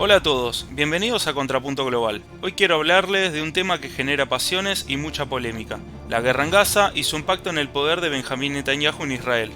Hola a todos, bienvenidos a Contrapunto Global. Hoy quiero hablarles de un tema que genera pasiones y mucha polémica: la guerra en Gaza y su impacto en el poder de Benjamín Netanyahu en Israel.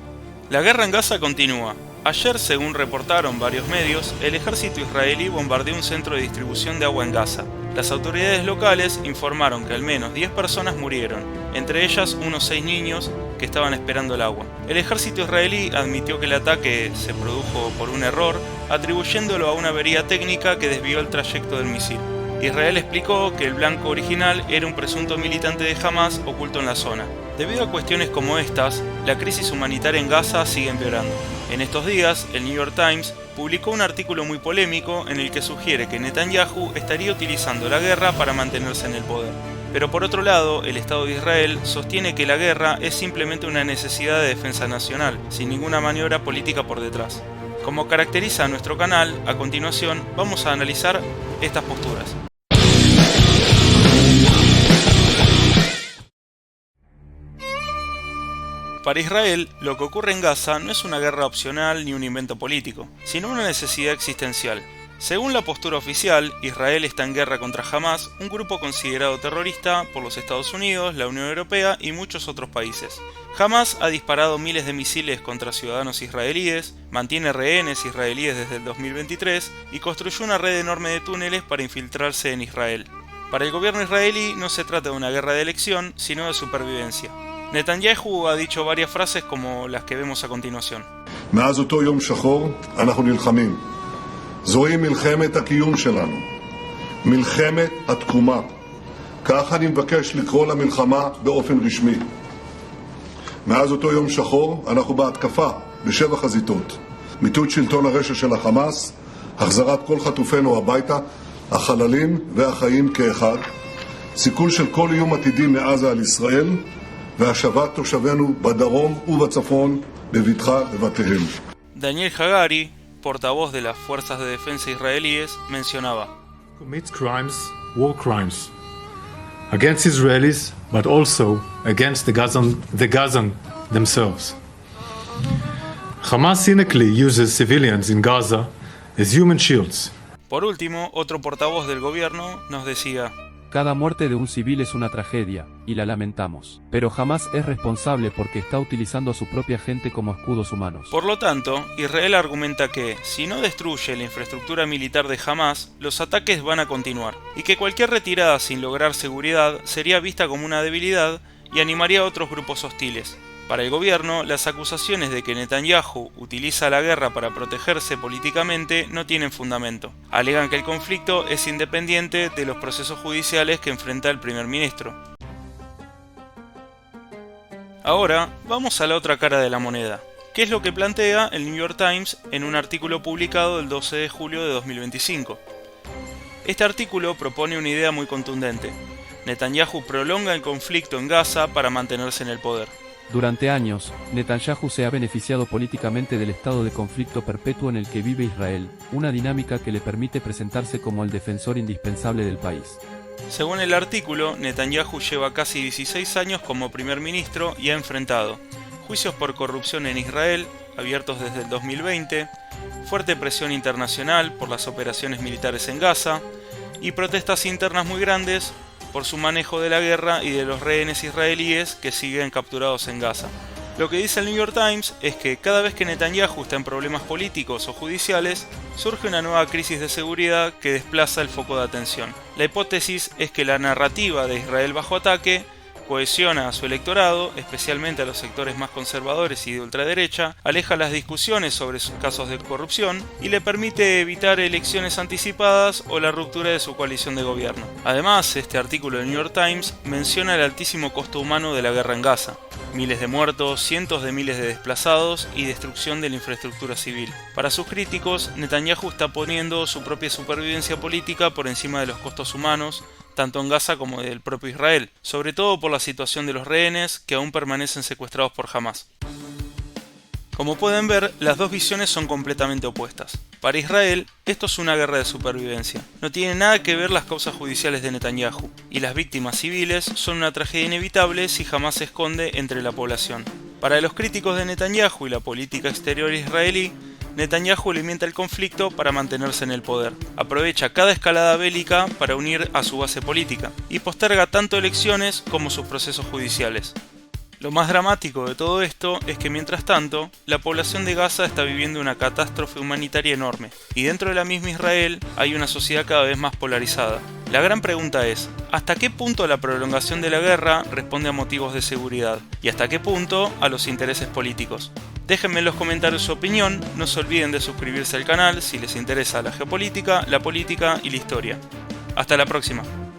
La guerra en Gaza continúa. Ayer, según reportaron varios medios, el ejército israelí bombardeó un centro de distribución de agua en Gaza. Las autoridades locales informaron que al menos 10 personas murieron, entre ellas unos 6 niños que estaban esperando el agua. El ejército israelí admitió que el ataque se produjo por un error, atribuyéndolo a una avería técnica que desvió el trayecto del misil. Israel explicó que el blanco original era un presunto militante de Hamas oculto en la zona. Debido a cuestiones como estas, la crisis humanitaria en Gaza sigue empeorando. En estos días, el New York Times publicó un artículo muy polémico en el que sugiere que Netanyahu estaría utilizando la guerra para mantenerse en el poder. Pero por otro lado, el Estado de Israel sostiene que la guerra es simplemente una necesidad de defensa nacional, sin ninguna maniobra política por detrás. Como caracteriza nuestro canal, a continuación vamos a analizar estas posturas. Para Israel, lo que ocurre en Gaza no es una guerra opcional ni un invento político, sino una necesidad existencial. Según la postura oficial, Israel está en guerra contra Hamas, un grupo considerado terrorista por los Estados Unidos, la Unión Europea y muchos otros países. Hamas ha disparado miles de misiles contra ciudadanos israelíes, mantiene rehenes israelíes desde el 2023 y construyó una red enorme de túneles para infiltrarse en Israel. Para el gobierno israelí no se trata de una guerra de elección, sino de supervivencia. Netanyahu ha dicho varias frases como las que vemos a continuación. מאז אותו יום שחור אנחנו נלחמים. זוהי מלחמת הקיום שלנו. מלחמת התקומה. כך אני מבקש לקרוא למלחמה באופן רשמי. מאז אותו יום שחור אנחנו בהתקפה בשבע חזיתות. מיטוט שלטון הרשע של החמאס, החזרת כל חטופינו הביתה, החללים והחיים כאחד, סיכול של כל איום עתידי מעזה על ישראל, והשבת תושבינו בדרום ובצפון בבטחה לבתיהם. Daniel Hagari, portavoz de las fuerzas de defensa israelíes, mencionaba: commits crimes, war crimes, against Israelis, but also against the Gazan themselves. Hamas cynically uses civilians in Gaza as human shields. Por último, otro portavoz del gobierno nos decía: cada muerte de un civil es una tragedia, y la lamentamos. Pero Hamas es responsable porque está utilizando a su propia gente como escudos humanos. Por lo tanto, Israel argumenta que, si no destruye la infraestructura militar de Hamas, los ataques van a continuar, y que cualquier retirada sin lograr seguridad sería vista como una debilidad y animaría a otros grupos hostiles. Para el gobierno, las acusaciones de que Netanyahu utiliza la guerra para protegerse políticamente no tienen fundamento. Alegan que el conflicto es independiente de los procesos judiciales que enfrenta el primer ministro. Ahora, vamos a la otra cara de la moneda. ¿Qué es lo que plantea el New York Times en un artículo publicado el 12 de julio de 2025? Este artículo propone una idea muy contundente. Netanyahu prolonga el conflicto en Gaza para mantenerse en el poder. Durante años, Netanyahu se ha beneficiado políticamente del estado de conflicto perpetuo en el que vive Israel, una dinámica que le permite presentarse como el defensor indispensable del país. Según el artículo, Netanyahu lleva casi 16 años como primer ministro y ha enfrentado juicios por corrupción en Israel, abiertos desde el 2020, fuerte presión internacional por las operaciones militares en Gaza y protestas internas muy grandes por su manejo de la guerra y de los rehenes israelíes que siguen capturados en Gaza. Lo que dice el New York Times es que cada vez que Netanyahu está en problemas políticos o judiciales, surge una nueva crisis de seguridad que desplaza el foco de atención. La hipótesis es que la narrativa de Israel bajo ataque cohesiona a su electorado, especialmente a los sectores más conservadores y de ultraderecha, aleja las discusiones sobre sus casos de corrupción y le permite evitar elecciones anticipadas o la ruptura de su coalición de gobierno. Además, este artículo del New York Times menciona el altísimo costo humano de la guerra en Gaza: miles de muertos, cientos de miles de desplazados y destrucción de la infraestructura civil. Para sus críticos, Netanyahu está poniendo su propia supervivencia política por encima de los costos humanos, tanto en Gaza como del propio Israel, sobre todo por la situación de los rehenes que aún permanecen secuestrados por Hamas. Como pueden ver, las dos visiones son completamente opuestas. Para Israel, esto es una guerra de supervivencia. No tiene nada que ver las causas judiciales de Netanyahu, y las víctimas civiles son una tragedia inevitable si Hamas se esconde entre la población. Para los críticos de Netanyahu y la política exterior israelí, Netanyahu alimenta el conflicto para mantenerse en el poder. Aprovecha cada escalada bélica para unir a su base política y posterga tanto elecciones como sus procesos judiciales. Lo más dramático de todo esto es que mientras tanto, la población de Gaza está viviendo una catástrofe humanitaria enorme, y dentro de la misma Israel hay una sociedad cada vez más polarizada. La gran pregunta es, ¿hasta qué punto la prolongación de la guerra responde a motivos de seguridad? ¿Y hasta qué punto a los intereses políticos? Déjenme en los comentarios su opinión, no se olviden de suscribirse al canal si les interesa la geopolítica, la política y la historia. Hasta la próxima.